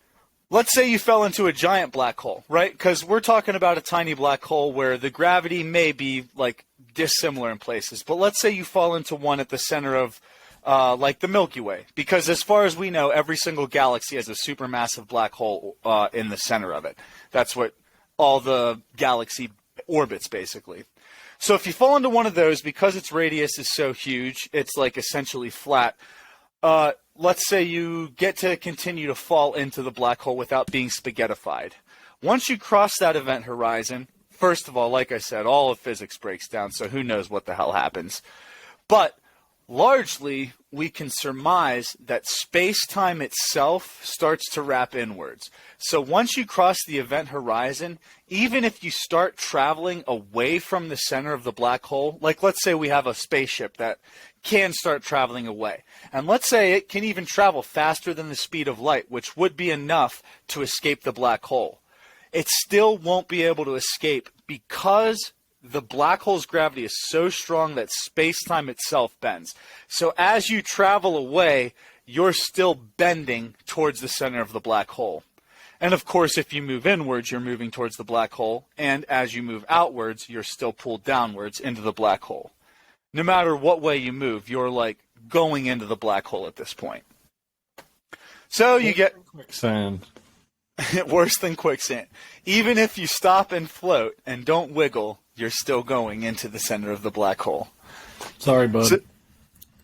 let's say you fell into a giant black hole, right? Because we're talking about a tiny black hole where the gravity may be like dissimilar in places. But let's say you fall into one at the center of like the Milky Way, because as far as we know, every single galaxy has a supermassive black hole in the center of it. That's what all the galaxy orbits, basically. So if you fall into one of those, because its radius is so huge, it's like essentially flat. Let's say you get to continue to fall into the black hole without being spaghettified. Once you cross that event horizon, first of all, like I said, all of physics breaks down, so who knows what the hell happens. But largely, we can surmise that space-time itself starts to wrap inwards. So once you cross the event horizon, even if you start traveling away from the center of the black hole, like let's say we have a spaceship that can start traveling away, and let's say it can even travel faster than the speed of light, which would be enough to escape the black hole, it still won't be able to escape because the black hole's gravity is so strong that space-time itself bends. So as you travel away, you're still bending towards the center of the black hole. And of course, if you move inwards, you're moving towards the black hole. And as you move outwards, you're still pulled downwards into the black hole. No matter what way you move, you're like going into the black hole at this point. So you get
quicksand.
worse than quicksand. Even if you stop and float and don't wiggle, you're still going into the center of the black hole.
Sorry, bud.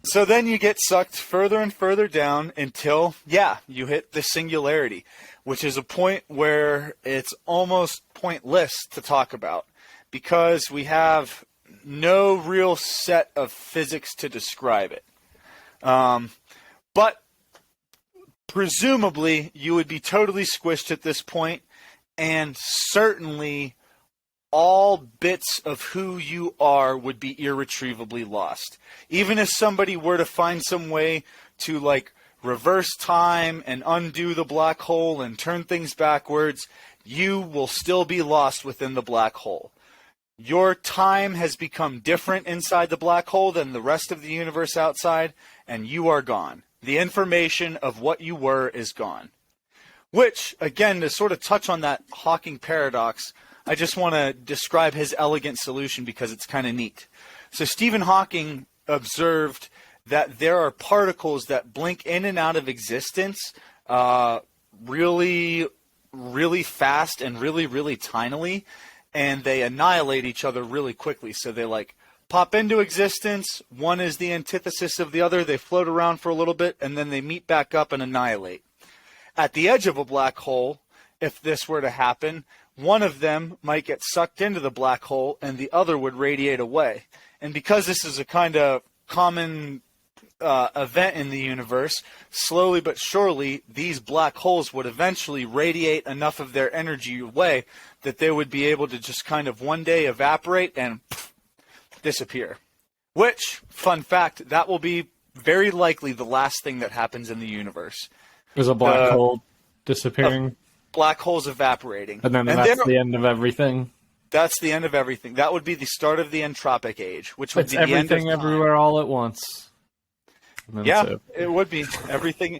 So then you get sucked further and further down until, you hit the singularity, which is a point where it's almost pointless to talk about because we have no real set of physics to describe it. But presumably, you would be totally squished at this point, and certainly all bits of who you are would be irretrievably lost. Even if somebody were to find some way to, like, reverse time and undo the black hole and turn things backwards, you will still be lost within the black hole. Your time has become different inside the black hole than the rest of the universe outside, and you are gone. The information of what you were is gone. Which, again, to sort of touch on that Hawking paradox, I just want to describe his elegant solution because it's kind of neat. So Stephen Hawking observed that there are particles that blink in and out of existence really, really fast and really, really tinily, and they annihilate each other really quickly. So they like pop into existence, one is the antithesis of the other, they float around for a little bit, and then they meet back up and annihilate. At the edge of a black hole, if this were to happen, one of them might get sucked into the black hole and the other would radiate away. And because this is a kind of common event in the universe, slowly but surely these black holes would eventually radiate enough of their energy away that they would be able to just kind of one day evaporate and disappear. Which, fun fact, that will be very likely the last thing that happens in the universe.
Is a black hole disappearing?
Black holes evaporating.
And then that's the end of everything?
That's the end of everything. That would be the start of the entropic age, which would
It's
be the end of
everything
time.
everywhere all at once.
Yeah, it would be. Everything.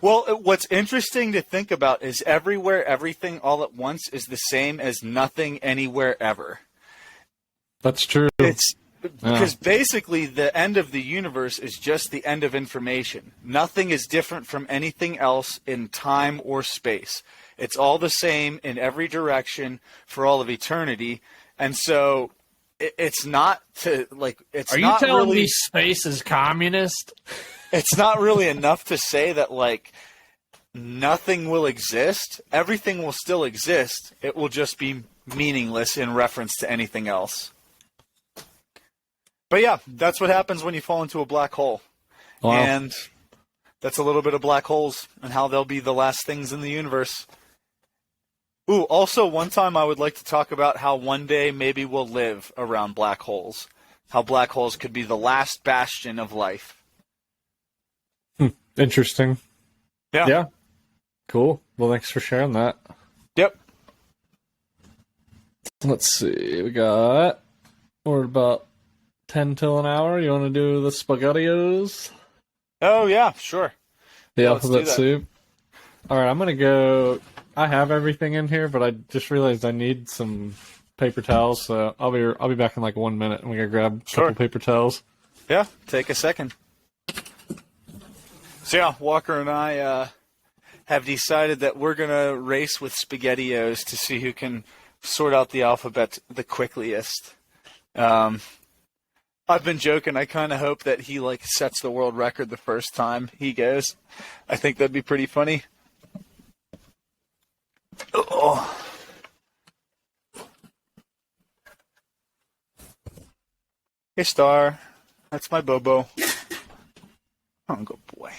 Well, what's interesting to think about is everywhere, everything all at once is the same as nothing anywhere ever.
That's true.
It's because basically the end of the universe is just the end of information. Nothing is different from anything else in time or space. It's all the same in every direction for all of eternity. And so it's not to like. It's
Are you
not
telling
really.
me space is communist?
It's not really enough to say that like nothing will exist. Everything will still exist. It will just be meaningless in reference to anything else. But yeah, that's what happens when you fall into a black hole.
Wow.
And that's a little bit of black holes and how they'll be the last things in the universe. Ooh, also one time I would like to talk about how one day maybe we'll live around black holes. How black holes could be the last bastion of life.
Interesting.
Yeah.
Yeah. Cool. Well, thanks for sharing that.
Yep.
Let's see. We're about 10 till an hour. You want to do the SpaghettiOs?
Oh, yeah, sure.
The
Yeah, let's
alphabet
do that.
soup. All right, I'm going to go. I have everything in here, but I just realized I need some paper towels, so I'll be back in like 1 minute, and we gotta grab a
Sure.
couple paper towels.
Yeah, take a second. So yeah, Walker and I have decided that we're going to race with SpaghettiOs to see who can sort out the alphabet the quickliest. I've been joking. I kind of hope that he like sets the world record the first time he goes. I think that'd be pretty funny. Oh. Hey, Star. That's my Bobo. Oh, good boy.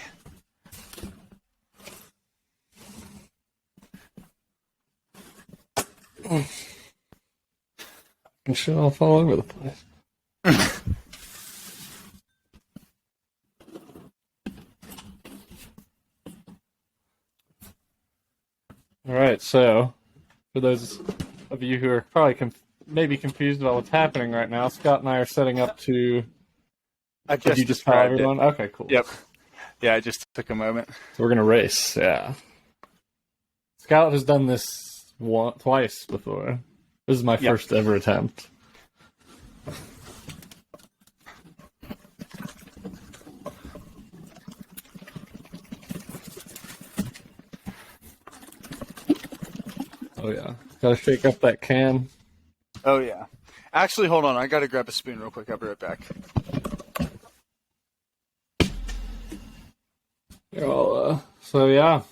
And shit off all over the place. All right, so for those of you who are probably maybe confused about what's happening right now, Scott and I are setting up to.
I
Did you just tell
described it.
everyone? Okay, cool.
Yep. Yeah, I just took a moment.
So we're gonna race. Yeah. Scout has done this twice before. This is my
Yep.
first ever attempt. Oh yeah, gotta shake up that can.
Oh, yeah. Actually, hold on. I got to grab a spoon real quick. I'll be right back.
So yeah.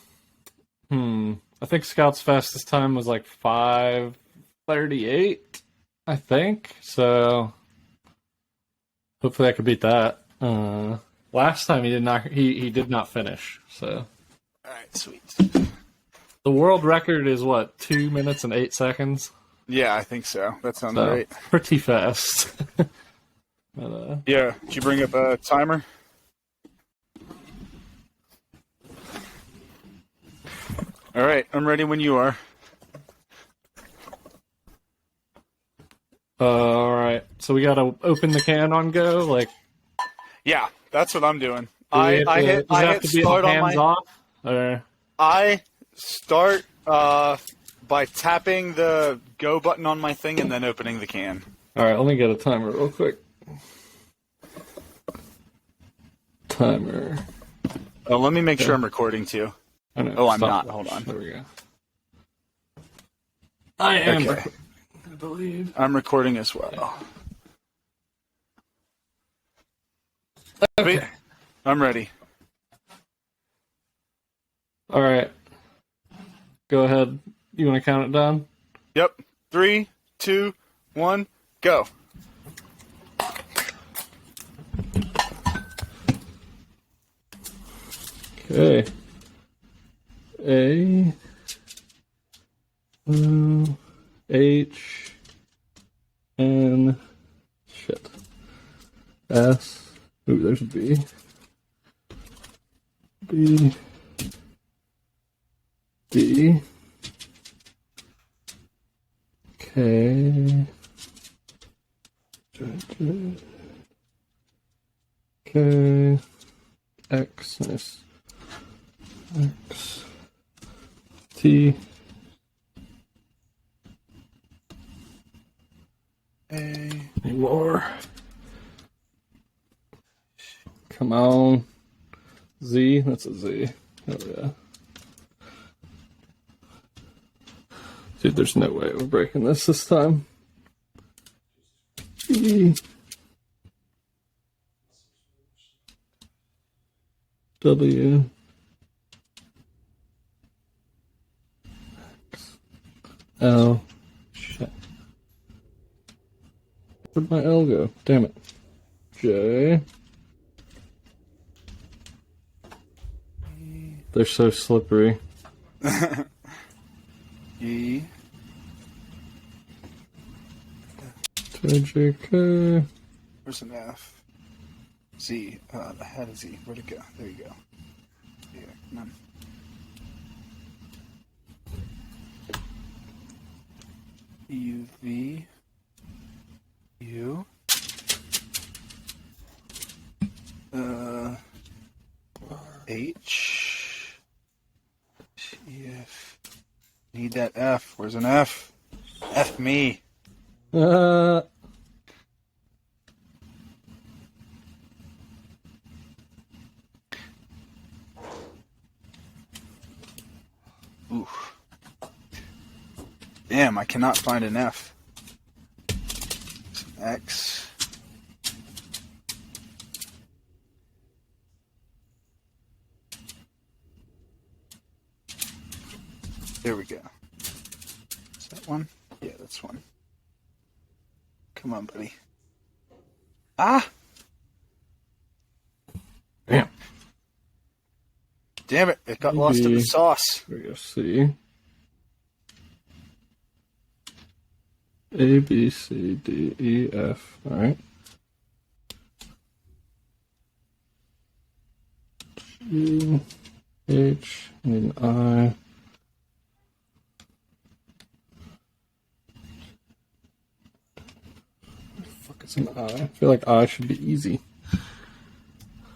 I think Scout's fastest time was like 5:38. I think so. Hopefully, I could beat that. Last time he did not. He did not finish. So
All right, sweet.
the world record is what, 2 minutes and 8 seconds.
Yeah, I think so. That sounds
So
great.
pretty fast. But,
Yeah. Did you bring up a timer? All right, I'm ready when you are.
all right. So we gotta open the can on go. Like
Yeah, that's what I'm doing.
do we have
I
to-
hit
does it have
hit
to be
start on
hands
my.
off. Or
I start by tapping the go button on my thing and then opening the can.
all right. Let me get a timer real quick. Timer.
Oh, let me make sure I'm recording too.
Oh, no,
Oh, I'm
stop.
not. Hold on.
There we go. I am.
Okay.
I believe.
I'm recording as well. Sweet. I'm ready.
All right. Go ahead. You want to count it down?
Yep. 3, 2, 1, go.
Okay. A. H. N. Shit. S. Ooh, there's a B. B. D. K. K. X. Nice. X. T.
A.
Any more? Come on. Z. That's a Z. Oh, yeah. Dude, there's no way we're breaking this time. E. W. L. Shit. Where'd my L go? Damn it. J. They're so slippery.
E.
J, K.
Where's an F? Z. I had a Z. Where'd it go? There you go. Yeah, come on. U, V. U. H. T, F. Need that F. Where's an F? F me. Oof. Damn, I cannot find an F. X. There we go. Is that one? Yeah, that's one. Come on, buddy. Ah!
Damn.
Damn it, it got lost in the sauce.
There we go. C. A, B, C, D, E, F. Alright. G, H, and I. What the fuck is an I? I feel like I should be easy.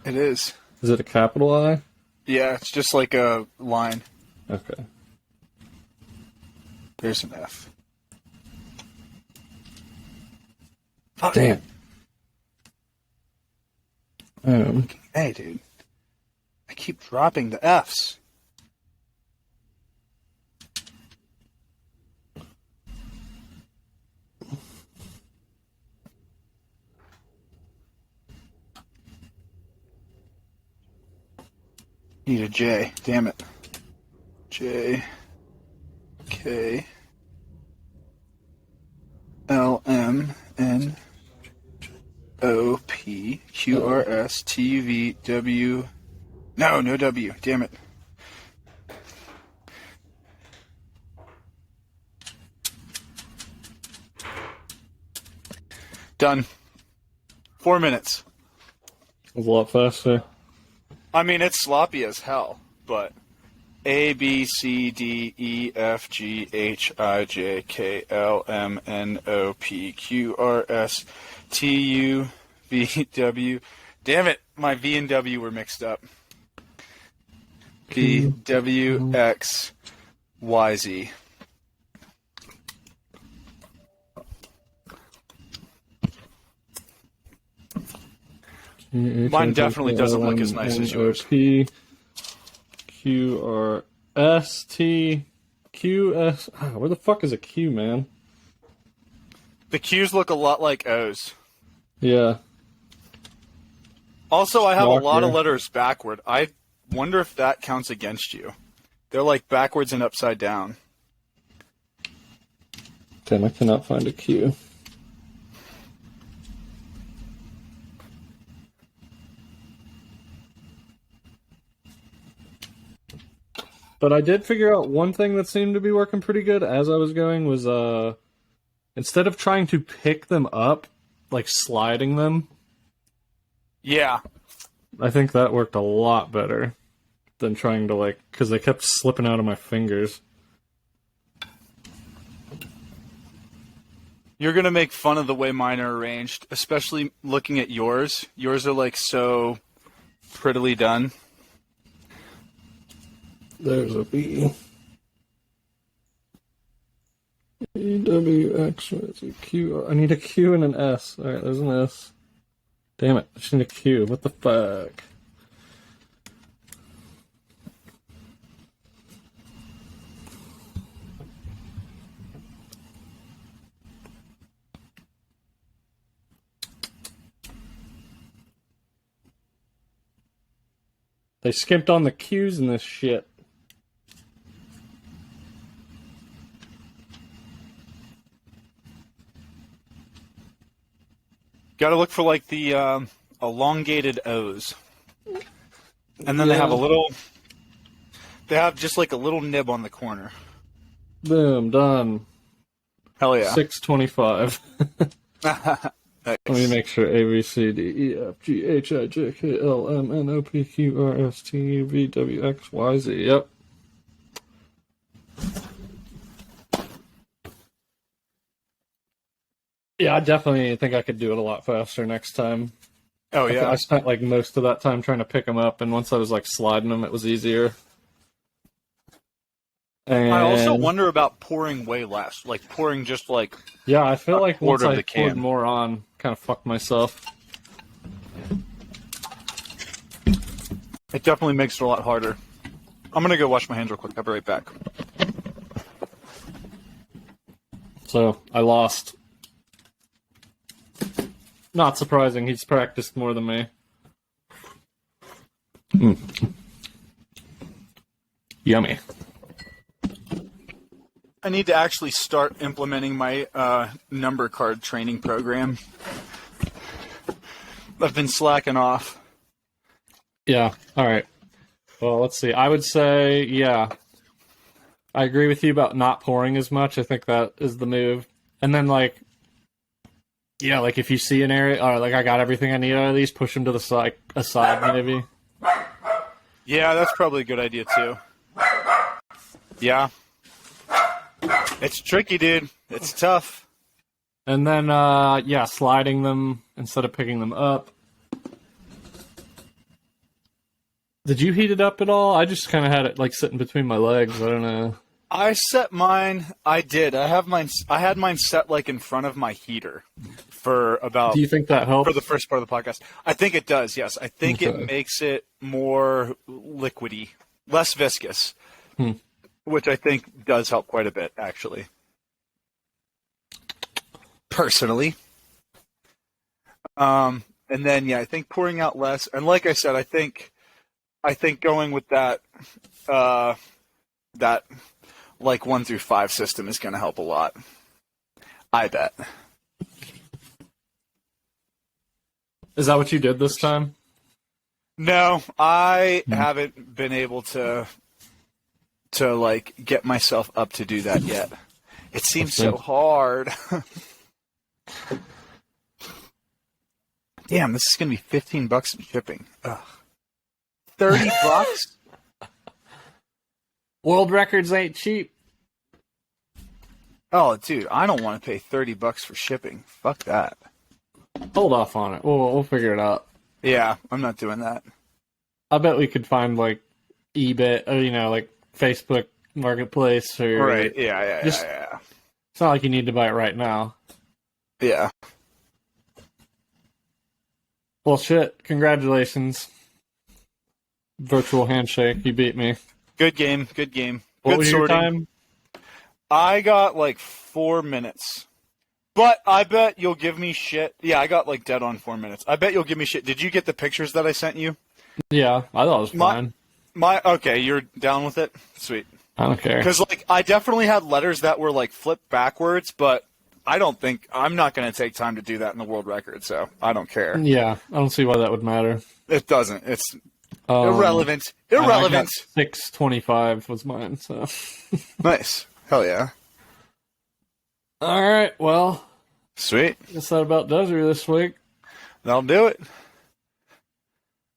It is.
Is it a capital I?
Yeah, it's just like a line.
Okay.
There's an F.
Damn.
Hey, dude. I keep dropping the F's. Need a J. Damn it. J. K. L. M. N. O. P. Q. R. S. T. V. W. No, no W. Damn it. Done. 4 minutes.
It was a lot faster.
I mean, it's sloppy as hell, but A, B, C, D, E, F, G, H, I, J, K, L, M, N, O, P, Q, R, S, T, U, V, W. Damn it, my V and W were mixed up. V, W, X, Y, Z. Mine definitely doesn't look as nice as yours.
P, Q, R, S, T, Q, S. Where the fuck is a Q, man?
The Q's look a lot like O's.
Yeah.
Also, I have a lot of
Walker.
letters backward. I wonder if that counts against you. They're like backwards and upside down.
Damn, I cannot find a Q. But I did figure out one thing that seemed to be working pretty good as I was going was instead of trying to pick them up, like sliding them,
Yeah.
I think that worked a lot better than trying to because they kept slipping out of my fingers.
You're going to make fun of the way mine are arranged, especially looking at yours. Yours are like so prettily done.
There's a B. E, W, X, Y, Z, Q. I need a Q and an S. Alright, there's an S. Damn it, I just need a Q. What the fuck? They skimped on the cues in this shit.
Got to look for like the elongated O's, and then they have a little. They have just like a little nib on the corner.
Boom, done.
Hell yeah!
625.
Nice.
Let me make sure A, B, C, D, E, F, G, H, I, J, K, L, M, N, O, P, Q, R, S, T, U, V, W, X, Y, Z. Yep. Yeah, I definitely think I could do it a lot faster next time.
Oh yeah.
I spent like most of that time trying to pick them up, and once I was like sliding them, it was easier. And
I also wonder about pouring way less, like pouring just like.
yeah, I feel like once
quarter of
I
the
poured
can.
more on, kind of fucked myself.
It definitely makes it a lot harder. I'm gonna go wash my hands real quick. I'll be right back.
So I lost. Not surprising. He's practiced more than me. Yummy.
I need to actually start implementing my number card training program. I've been slacking off.
Yeah. All right. Well, let's see. I would say, yeah. I agree with you about not pouring as much. I think that is the move. And then, like, yeah, like if you see an area, or like I got everything I need out of these, push them to the side, aside maybe.
Yeah, that's probably a good idea too. Yeah. It's tricky, dude. It's tough.
And then, yeah, sliding them instead of picking them up. Did you heat it up at all? I just kind of had it like sitting between my legs. I don't know.
I set mine. I did. I have mine. I had mine set like in front of my heater for about.
Do you think that helps?
For the first part of the podcast? I think it does. Yes, I think
Okay.
it makes it more liquidy, less viscous, which I think does help quite a bit, actually. Personally. And then yeah, I think pouring out less, and like I said, I think going with that that like 1 through 5 system is going to help a lot. I bet.
Is that what you did this time?
No, I haven't been able to like get myself up to do that yet. It seems so hard. Damn, this is going to be $15 in shipping. Ugh. $30?
World records ain't cheap.
Oh, dude, I don't want to pay $30 for shipping. Fuck that.
Hold off on it. We'll figure it out.
Yeah, I'm not doing that.
I bet we could find like eBay, or like Facebook Marketplace, or
Right? Yeah.
Just- It's not like you need to buy it right now.
Yeah.
Well, shit. Congratulations. Virtual handshake. You beat me.
Good game. Good game.
What
Good
was
sorting.
your time?
I got like 4 minutes. But I bet you'll give me shit. Yeah, I got like dead on 4 minutes. I bet you'll give me shit. Did you get the pictures that I sent you?
Yeah, I thought it was fine.
Okay, you're down with it? Sweet.
I don't care.
Because like I definitely had letters that were like flipped backwards, but I'm not going to take time to do that in the world record, so I don't care.
Yeah, I don't see why that would matter.
It doesn't. It's irrelevant.
I got
Irrelevant.
625 was mine, so.
Nice. Hell yeah.
All right, well,
Sweet.
guess that about does her this week.
That'll do it.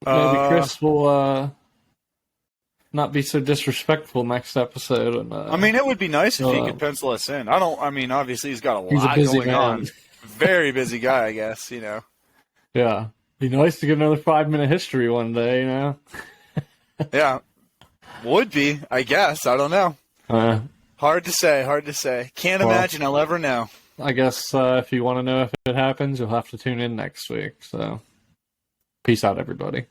Maybe Chris will not be so disrespectful next episode. And,
I mean, it would be nice if he could pencil us in. Obviously he's got a
He's a
lot
busy
going
man.
on. Very busy guy, I guess,
Yeah, be nice to get another 5-minute history one day,
Yeah. Would be, I guess. I don't know. Hard to say. Can't
Well-
imagine I'll ever know.
I guess if you want to know if it happens, you'll have to tune in next week. So, peace out, everybody.